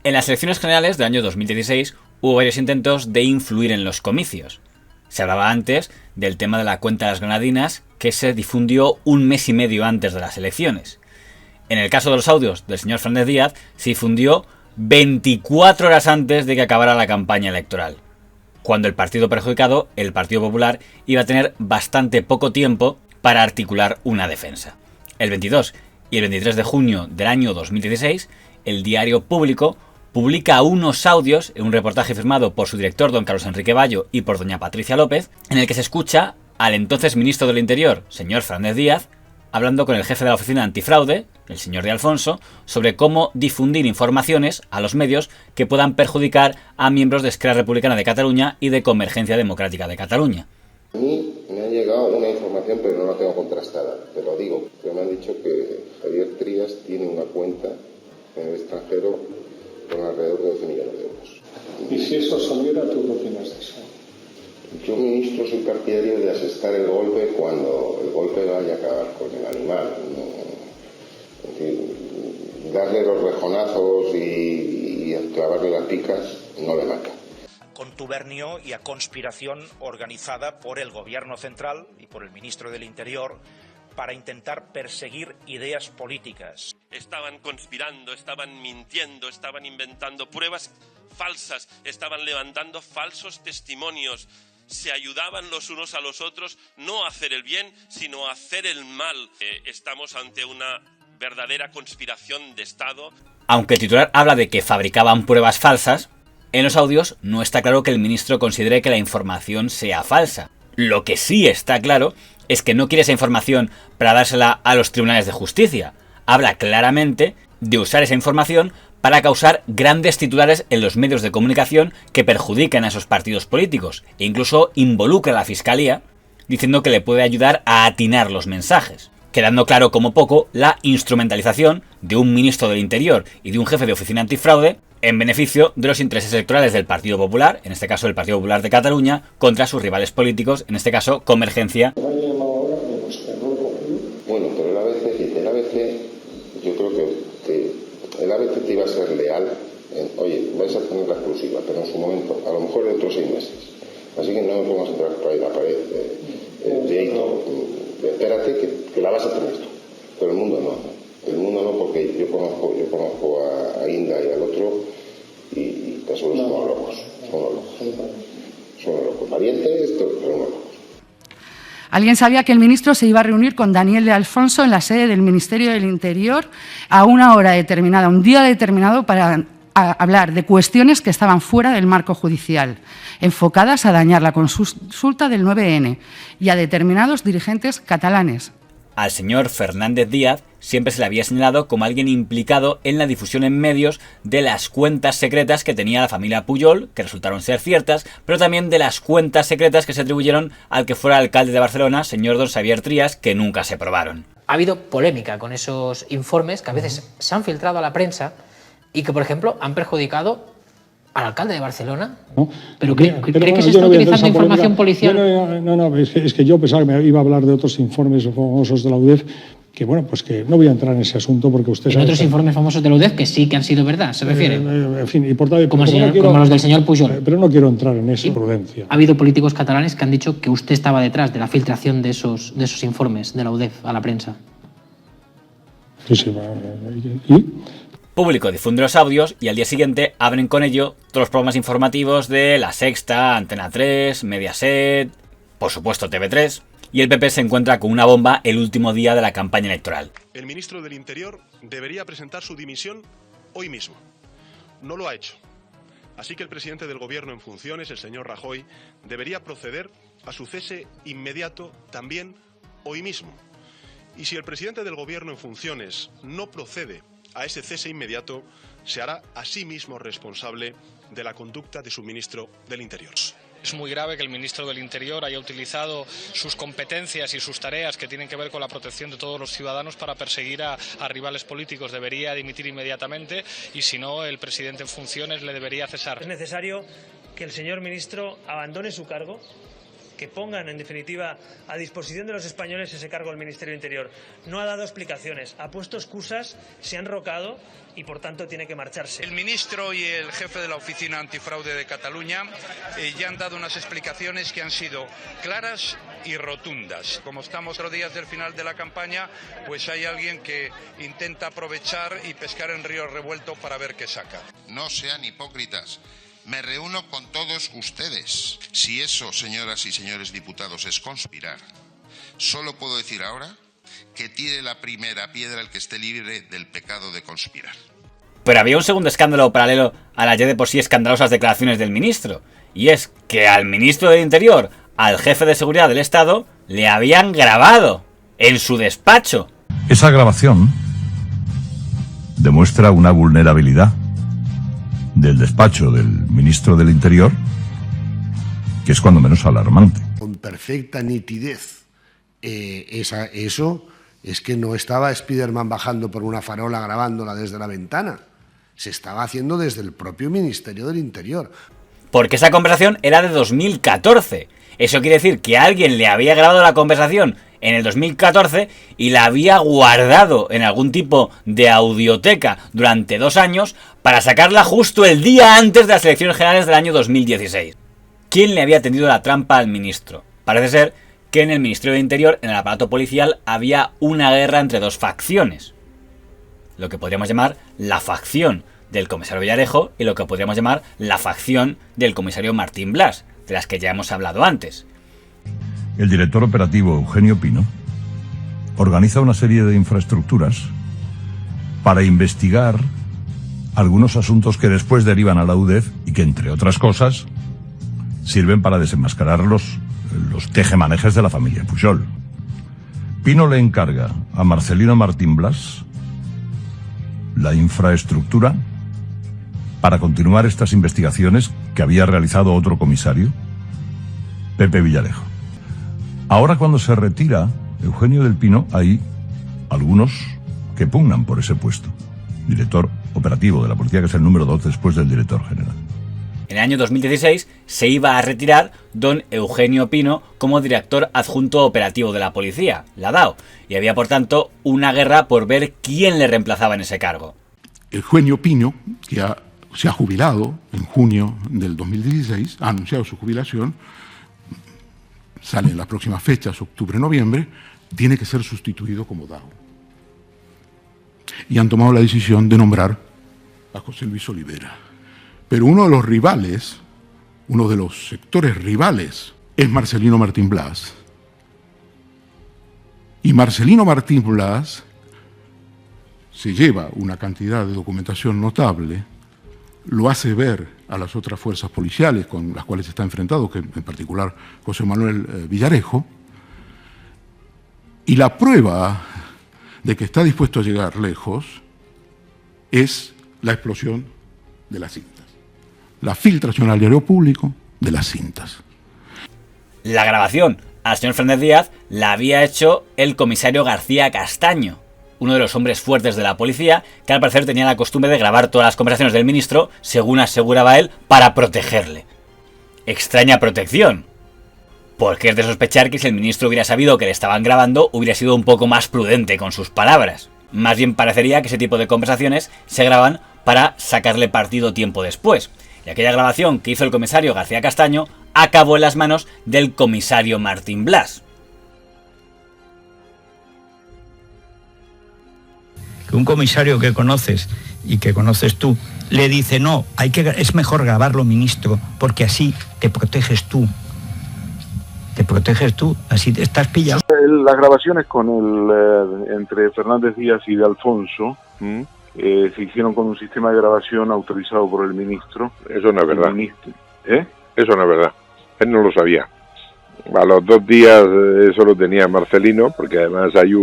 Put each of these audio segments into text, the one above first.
En las elecciones generales del año 2016 hubo varios intentos de influir en los comicios. Se hablaba antes del tema de la cuenta de las granadinas, que se difundió un mes y medio antes de las elecciones. En el caso de los audios del señor Fernández Díaz, se difundió 24 horas antes de que acabara la campaña electoral, cuando el partido perjudicado, el Partido Popular, iba a tener bastante poco tiempo para articular una defensa. El 22 y el 23 de junio del año 2016, el Diario Público publica unos audios en un reportaje firmado por su director, don Carlos Enrique Bayo, y por doña Patricia López, en el que se escucha al entonces ministro del Interior, señor Fernández Díaz, hablando con el jefe de la oficina antifraude, el señor de Alfonso, sobre cómo difundir informaciones a los medios que puedan perjudicar a miembros de Esquerra Republicana de Cataluña y de Convergencia Democrática de Cataluña. A mí me ha llegado una información, pero no la tengo contrastada, te lo digo, que me han dicho que Javier Trías tiene una cuenta en el extranjero con alrededor de 12 millones de euros. ¿Y si eso saliera, tú qué opinas de eso? Yo, ministro, soy partidario de asestar el golpe cuando el golpe vaya a acabar con el animal. Es decir, darle los rejonazos y clavarle las picas no le mata. Contubernio y a conspiración organizada por el Gobierno central y por el ministro del Interior para intentar perseguir ideas políticas. Estaban conspirando, estaban mintiendo, estaban inventando pruebas falsas, estaban levantando falsos testimonios, se ayudaban los unos a los otros, no a hacer el bien, sino a hacer el mal. Estamos ante una verdadera conspiración de Estado. Aunque el titular habla de que fabricaban pruebas falsas, en los audios no está claro que el ministro considere que la información sea falsa. Lo que sí está claro es que no quiere esa información para dársela a los tribunales de justicia. Habla claramente de usar esa información para causar grandes titulares en los medios de comunicación que perjudiquen a esos partidos políticos e incluso involucra a la Fiscalía diciendo que le puede ayudar a atinar los mensajes, quedando claro como poco la instrumentalización de un ministro del Interior y de un jefe de oficina antifraude en beneficio de los intereses electorales del Partido Popular, en este caso el Partido Popular de Cataluña, contra sus rivales políticos, en este caso Convergencia. Bueno, pero el ABC, yo creo que el ABC te iba a ser leal. Oye, vais a tener la exclusiva, pero en su momento, a lo mejor dentro de 6 meses. Así que no me pongas a entrar por ahí la pared espérate que la vas a tener tú. Pero el mundo no. El mundo no, porque yo conozco a Inda y al otro y te aseguro son locos. Son locos. Valientes, pero no locos. Alguien sabía que el ministro se iba a reunir con Daniel de Alfonso en la sede del Ministerio del Interior a una hora determinada, un día determinado, para hablar de cuestiones que estaban fuera del marco judicial, enfocadas a dañar la consulta del 9N y a determinados dirigentes catalanes. Al señor Fernández Díaz siempre se le había señalado como alguien implicado en la difusión en medios de las cuentas secretas que tenía la familia Pujol, que resultaron ser ciertas, pero también de las cuentas secretas que se atribuyeron al que fuera alcalde de Barcelona, señor don Xavier Trías, que nunca se probaron. Ha habido polémica con esos informes que a veces se han filtrado a la prensa y que, por ejemplo, han perjudicado al alcalde de Barcelona. ¿No? ¿Pero cree que se está utilizando información policial? No, es que yo pensaba que me iba a hablar de otros informes famosos de la UDEF, que bueno, pues que no voy a entrar en ese asunto porque usted sabe... En otros informes famosos de la UDEF que sí que han sido verdad, ¿se refiere? En fin, y por tal, como los del señor Pujol. Pero no quiero entrar en eso, prudencia. Ha habido políticos catalanes que han dicho que usted estaba detrás de la filtración de esos informes de la UDEF a la prensa. Sí, ¿y? Público difunde los audios y al día siguiente abren con ello todos los programas informativos de La Sexta, Antena 3, Mediaset, por supuesto TV3, y el PP se encuentra con una bomba el último día de la campaña electoral. El ministro del Interior debería presentar su dimisión hoy mismo. No lo ha hecho. Así que el presidente del Gobierno en funciones, el señor Rajoy, debería proceder a su cese inmediato también hoy mismo. Y si el presidente del Gobierno en funciones no procede a ese cese inmediato, se hará a sí mismo responsable de la conducta de su ministro del Interior. Es muy grave que el ministro del Interior haya utilizado sus competencias y sus tareas que tienen que ver con la protección de todos los ciudadanos para perseguir a rivales políticos. Debería dimitir inmediatamente y, si no, el presidente en funciones le debería cesar. Es necesario que el señor ministro abandone su cargo, que pongan, en definitiva, a disposición de los españoles ese cargo del Ministerio del Interior. No ha dado explicaciones, ha puesto excusas, se ha enrocado y, por tanto, tiene que marcharse. El ministro y el jefe de la Oficina Antifraude de Cataluña ya han dado unas explicaciones que han sido claras y rotundas. Como estamos a los días del final de la campaña, pues hay alguien que intenta aprovechar y pescar en río revuelto para ver qué saca. No sean hipócritas. Me reúno con todos ustedes. Si eso, señoras y señores diputados, es conspirar, solo puedo decir ahora que tire la primera piedra el que esté libre del pecado de conspirar. Pero había un segundo escándalo paralelo a las ya de por sí escandalosas declaraciones del ministro, y es que al ministro del Interior, al jefe de seguridad del Estado, le habían grabado en su despacho. Esa grabación demuestra una vulnerabilidad del despacho del ministro del Interior que es cuando menos alarmante. Con perfecta nitidez, eso es que no estaba Spiderman bajando por una farola grabándola desde la ventana, se estaba haciendo desde el propio Ministerio del Interior. Porque esa conversación era de 2014. Eso quiere decir que alguien le había grabado la conversación en el 2014 y la había guardado en algún tipo de audioteca durante 2 años para sacarla justo el día antes de las elecciones generales del año 2016. ¿Quién le había tendido la trampa al ministro? Parece ser que en el Ministerio del Interior, en el aparato policial, había una guerra entre 2 facciones. Lo que podríamos llamar la facción del comisario Villarejo y lo que podríamos llamar la facción del comisario Martín Blas, de las que ya hemos hablado antes. El director operativo Eugenio Pino organiza una serie de infraestructuras para investigar algunos asuntos que después derivan a la UDEF y que, entre otras cosas, sirven para desenmascarar los tejemanejes de la familia Pujol. Pino le encarga a Marcelino Martín Blas la infraestructura para continuar estas investigaciones que había realizado otro comisario, Pepe Villarejo. Ahora, cuando se retira Eugenio del Pino, hay algunos que pugnan por ese puesto. Director operativo de la policía, que es el número 2 después del director general. En el año 2016 se iba a retirar don Eugenio Pino como director adjunto operativo de la policía, la DAO, y había por tanto una guerra por ver quién le reemplazaba en ese cargo. Eugenio Pino, que se ha jubilado en junio del 2016, ha anunciado su jubilación, sale en las próximas fechas, octubre-noviembre, tiene que ser sustituido como DAO. Y han tomado la decisión de nombrar a José Luis Olivera. Pero uno de los rivales, uno de los sectores rivales, es Marcelino Martín Blas. Y Marcelino Martín Blas se lleva una cantidad de documentación notable, lo hace ver a las otras fuerzas policiales con las cuales está enfrentado, que en particular José Manuel Villarejo, y la prueba de que está dispuesto a llegar lejos es la explosión de las cintas, la filtración al diario público de las cintas. La grabación al señor Fernández Díaz la había hecho el comisario García Castaño, uno de los hombres fuertes de la policía, que al parecer tenía la costumbre de grabar todas las conversaciones del ministro, según aseguraba él, para protegerle. Extraña protección, porque es de sospechar que si el ministro hubiera sabido que le estaban grabando, hubiera sido un poco más prudente con sus palabras. Más bien parecería que ese tipo de conversaciones se graban para sacarle partido tiempo después. Y aquella grabación que hizo el comisario García Castaño acabó en las manos del comisario Martín Blas. Un comisario que conoces y que conoces tú le dice no, es mejor grabarlo, ministro, porque así te proteges tú. Te proteges tú, así te estás pillado. Las grabaciones entre Fernández Díaz y de Alfonso se hicieron con un sistema de grabación autorizado por el ministro. Eso no es verdad. Eso no es verdad. Él no lo sabía. A los 2 días eso lo tenía Marcelino, porque además hay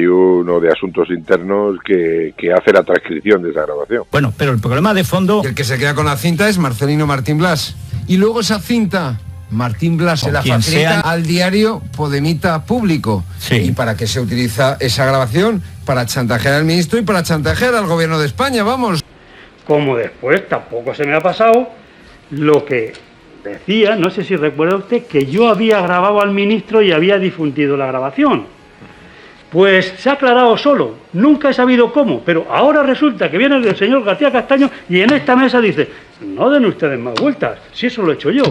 uno de asuntos internos que hace la transcripción de esa grabación. Bueno, pero el problema de fondo... El que se queda con la cinta es Marcelino Martín Blas. Y luego esa cinta, Martín Blas se la facilita al diario Podemita Público. Sí. ¿Y para qué se utiliza esa grabación? Para chantajear al ministro y para chantajear al gobierno de España, vamos. Como después tampoco se me ha pasado lo que decía, no sé si recuerda usted, que yo había grabado al ministro y había difundido la grabación. Pues se ha aclarado solo, nunca he sabido cómo, pero ahora resulta que viene el señor García Castaño y en esta mesa dice, no den ustedes más vueltas, si eso lo he hecho yo.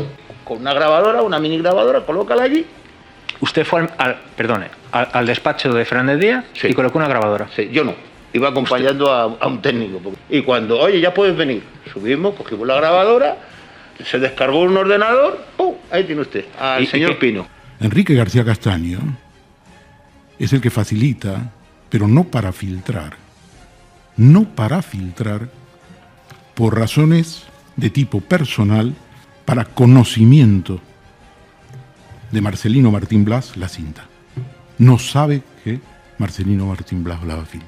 Con una grabadora, una mini grabadora, colócala allí. Usted fue al despacho de Fernández Díaz y colocó una grabadora. Sí, yo no. Iba acompañando a un técnico. Y cuando, oye, ya puedes venir, subimos, cogimos la grabadora, se descargó un ordenador, ¡pum! Ahí tiene usted, al señor Pino. Enrique García Castaño es el que facilita, pero no para filtrar, por razones de tipo personal, para conocimiento de Marcelino Martín Blas, la cinta. No sabe que Marcelino Martín Blas la filtra.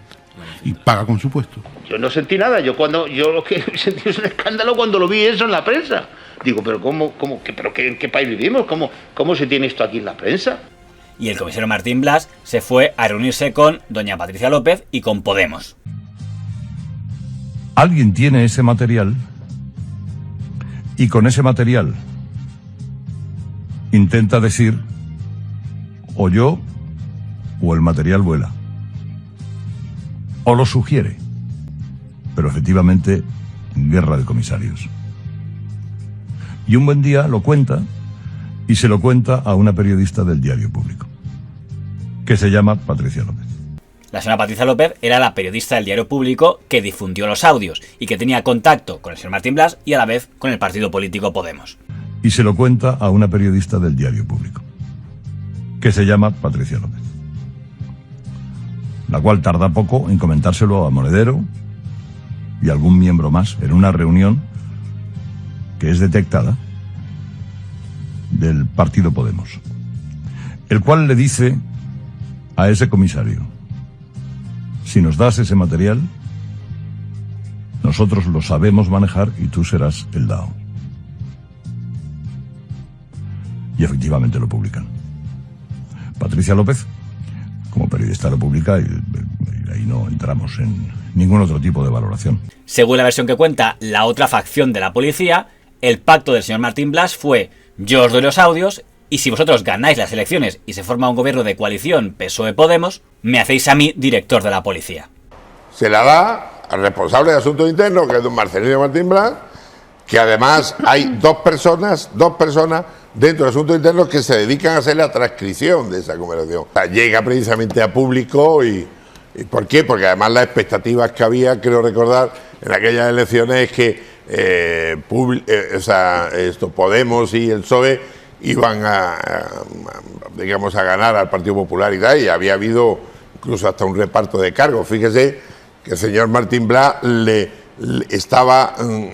Y paga con su puesto. Yo no sentí nada, yo lo que sentí es un escándalo cuando lo vi eso en la prensa. Digo, pero ¿en qué país vivimos? ¿Cómo se tiene esto aquí en la prensa? Y el comisario Martín Blas se fue a reunirse con doña Patricia López y con Podemos. Alguien tiene ese material y con ese material intenta decir o yo o el material vuela. O lo sugiere. Pero efectivamente, guerra de comisarios. Y un buen día lo cuenta y se lo cuenta a una periodista del Diario Público, que se llama Patricia López. La señora Patricia López era la periodista del Diario Público que difundió los audios y que tenía contacto con el señor Martín Blas y a la vez con el partido político Podemos. Y se lo cuenta a una periodista del Diario Público, que se llama Patricia López, la cual tarda poco en comentárselo a Monedero y algún miembro más en una reunión que es detectada del partido Podemos, el cual le dice a ese comisario: si nos das ese material, nosotros lo sabemos manejar y tú serás el DAO. Y efectivamente lo publican. Patricia López, como periodista, lo publica y ahí no entramos en ningún otro tipo de valoración. Según la versión que cuenta la otra facción de la policía, el pacto del señor Martín Blas fue: yo os doy los audios y si vosotros ganáis las elecciones y se forma un gobierno de coalición PSOE-Podemos, me hacéis a mí director de la policía. Se la da al responsable de Asuntos Internos, que es don Marcelino Martín Blas, que además hay dos personas dentro de Asuntos Internos que se dedican a hacer la transcripción de esa conversación. O sea, llega precisamente a público y ¿por qué? Porque además las expectativas que había, creo recordar, en aquellas elecciones es que Podemos y el PSOE iban a ganar al Partido Popular y tal, y había habido incluso hasta un reparto de cargos. Fíjese que el señor Martín Blas le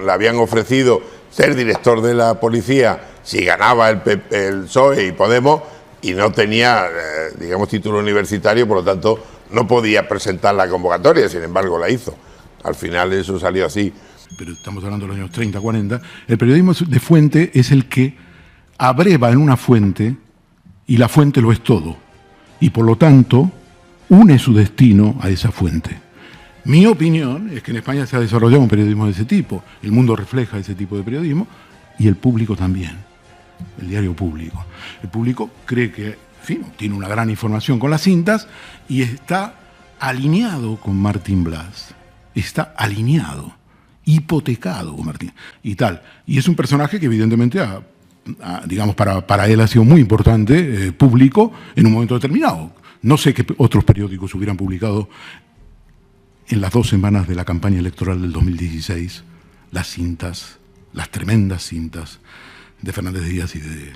habían ofrecido ser director de la policía si ganaba el PSOE y Podemos, y no tenía, título universitario, por lo tanto no podía presentar la convocatoria, sin embargo la hizo. Al final eso salió así. Pero estamos hablando de los años 30, 40. El periodismo de fuente es el que abreva en una fuente y la fuente lo es todo. Y por lo tanto une su destino a esa fuente. Mi opinión es que en España se ha desarrollado un periodismo de ese tipo. El mundo refleja ese tipo de periodismo y el público también. El Diario Público. El público cree que, en fin, tiene una gran información con las cintas y está alineado con Martín Blas. Está alineado, hipotecado con Martín y tal. Y es un personaje que evidentemente para él ha sido muy importante, público, en un momento determinado. No sé qué otros periódicos hubieran publicado en las 2 semanas de la campaña electoral del 2016 las cintas, las tremendas cintas de Fernández Díaz y de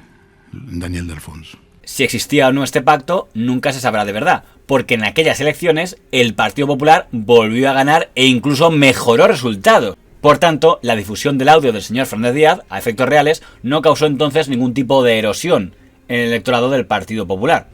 Daniel de Alfonso. Si existía o no este pacto, nunca se sabrá de verdad, porque en aquellas elecciones el Partido Popular volvió a ganar e incluso mejoró resultados. Por tanto, la difusión del audio del señor Fernández Díaz, a efectos reales, no causó entonces ningún tipo de erosión en el electorado del Partido Popular,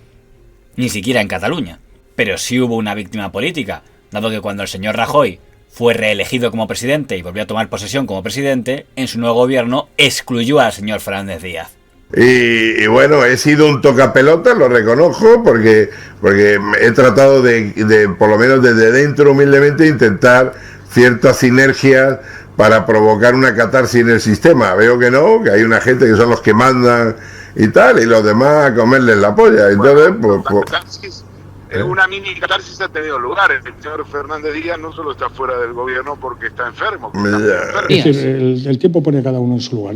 ni siquiera en Cataluña. Pero sí hubo una víctima política, dado que cuando el señor Rajoy fue reelegido como presidente y volvió a tomar posesión como presidente, en su nuevo gobierno excluyó al señor Fernández Díaz. Y bueno, he sido un tocapelotas, lo reconozco, porque he tratado de por lo menos desde dentro humildemente, intentar ciertas sinergias para provocar una catarsis en el sistema. Veo que no, que hay una gente que son los que mandan y tal, y los demás a comerles la polla. Entonces, una mini catarsis ha tenido lugar. El señor Fernández Díaz no solo está fuera del gobierno porque está enfermo. Es decir, el tiempo pone a cada uno en su lugar.